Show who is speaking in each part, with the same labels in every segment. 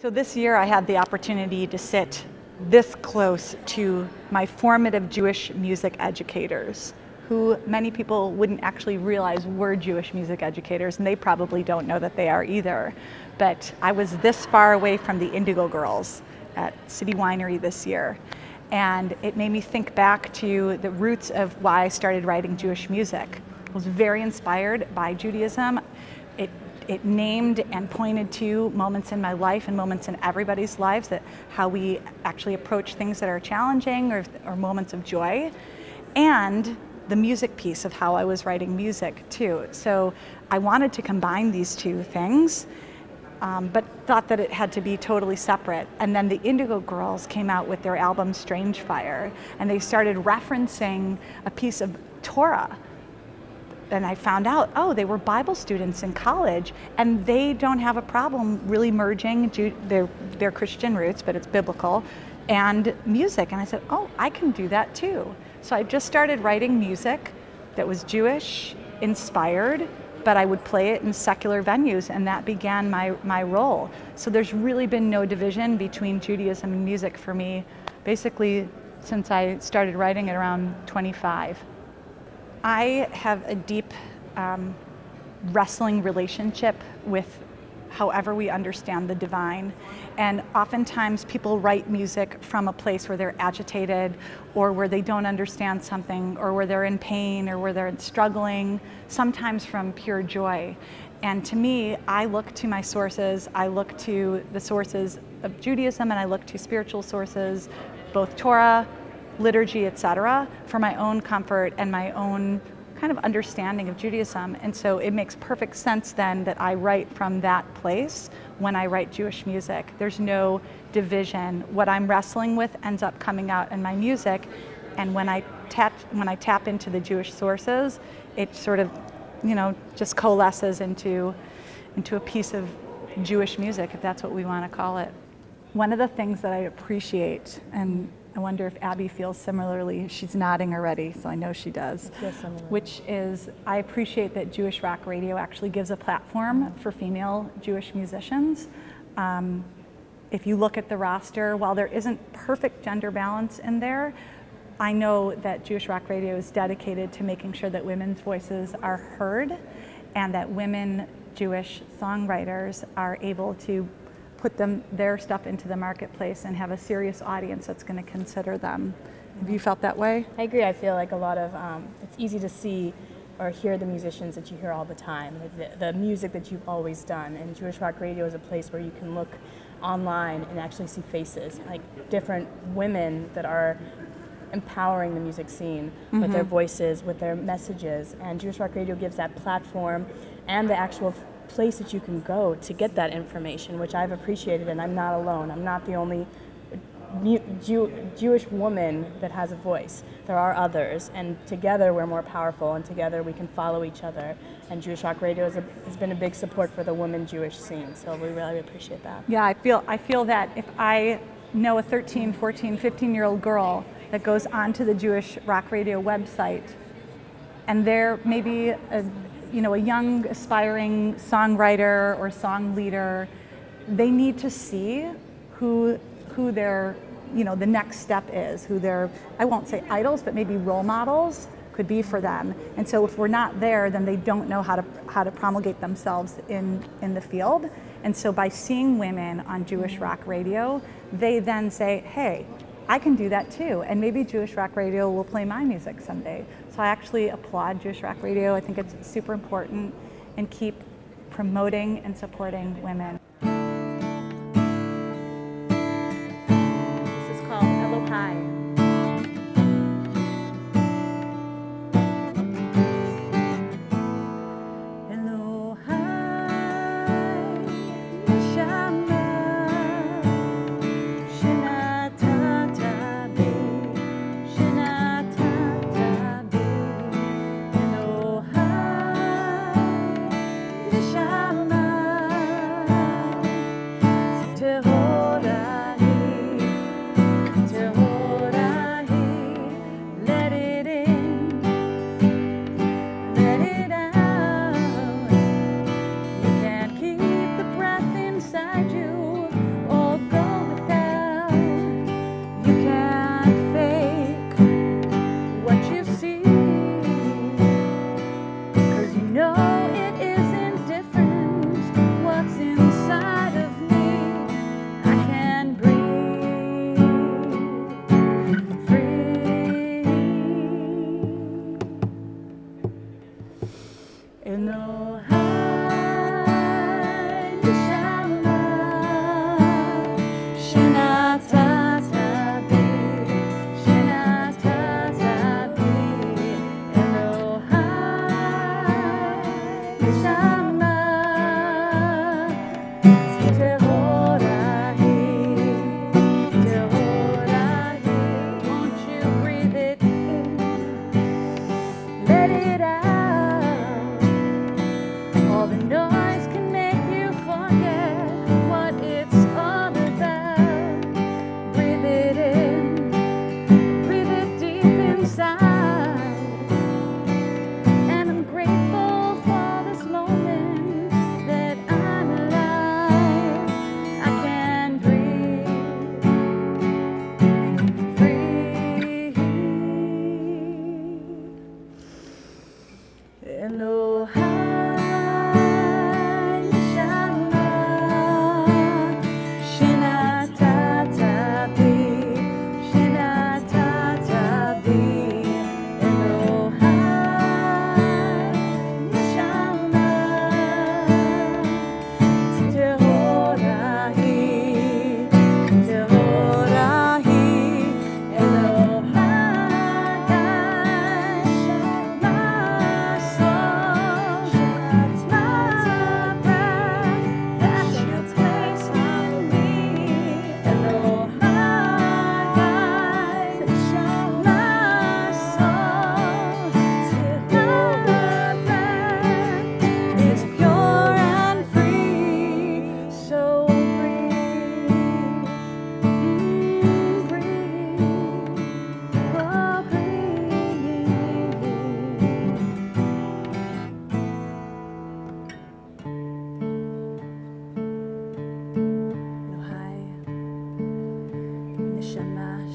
Speaker 1: So this year I had the opportunity to sit this close to my formative Jewish music educators, who many people wouldn't actually realize were Jewish music educators, and they probably don't know that they are either. But I was this far away from the Indigo Girls at City Winery this year, and it made me think back to the roots of why I started writing Jewish music. I was very inspired by Judaism. It named and pointed to moments in my life and moments in everybody's lives, that how we actually approach things that are challenging or moments of joy, and the music piece of how I was writing music too. So I wanted to combine these two things, but thought that it had to be totally separate. And then the Indigo Girls came out with their album Strange Fire, and they started referencing a piece of Torah. And I found out, oh, they were Bible students in college, and they don't have a problem really merging their Christian roots, but it's biblical, and music. And I said, oh, I can do that too. So I just started writing music that was Jewish inspired, but I would play it in secular venues, and that began my role. So there's really been no division between Judaism and music for me, basically since I started writing at around 25. I have a deep wrestling relationship with however we understand the divine. And oftentimes people write music from a place where they're agitated, or where they don't understand something, or where they're in pain, or where they're struggling, sometimes from pure joy. And to me, I look to my sources. I look to the sources of Judaism, and I look to spiritual sources, both Torah, liturgy, etc., for my own comfort and my own kind of understanding of Judaism. And so it makes perfect sense then that I write from that place when I write Jewish music. There's no division. What I'm wrestling with ends up coming out in my music, and when I tap into the Jewish sources, it sort of, just coalesces into a piece of Jewish music, if that's what we want to call it. One of the things that I appreciate, and I wonder if Abbie feels similarly. She's nodding already, so I know she does. Which is, I appreciate that Jewish Rock Radio actually gives a platform for female Jewish musicians. If you look at the roster, while there isn't perfect gender balance in there, I know that Jewish Rock Radio is dedicated to making sure that women's voices are heard, and that women Jewish songwriters are able to put their stuff into the marketplace and have a serious audience that's going to consider them. Have you felt that way?
Speaker 2: I agree. I feel like a lot of, it's easy to see or hear the musicians that you hear all the time, like the music that you've always done. And Jewish Rock Radio is a place where you can look online and actually see faces, like different women that are empowering the music scene with their voices, with their messages. And Jewish Rock Radio gives that platform and the actual place that you can go to get that information, which I've appreciated, and I'm not alone. I'm not the only Jewish woman that has a voice. There are others, and together we're more powerful, and together we can follow each other. And Jewish Rock Radio has been a big support for the women Jewish scene, so we really appreciate that.
Speaker 1: Yeah, I feel that if I know a 13, 14, 15-year-old girl that goes onto the Jewish Rock Radio website, and they're maybe a young aspiring songwriter or song leader, they need to see who their, the next step is, who their, I won't say idols, but maybe role models could be for them. And so if we're not there, then they don't know how to promulgate themselves in the field. And so by seeing women on Jewish Rock Radio, they then say, hey, I can do that too, and maybe Jewish Rock Radio will play my music someday. So I actually applaud Jewish Rock Radio. I think it's super important, and keep promoting and supporting women. This is called Elohai.
Speaker 3: or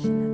Speaker 1: Shina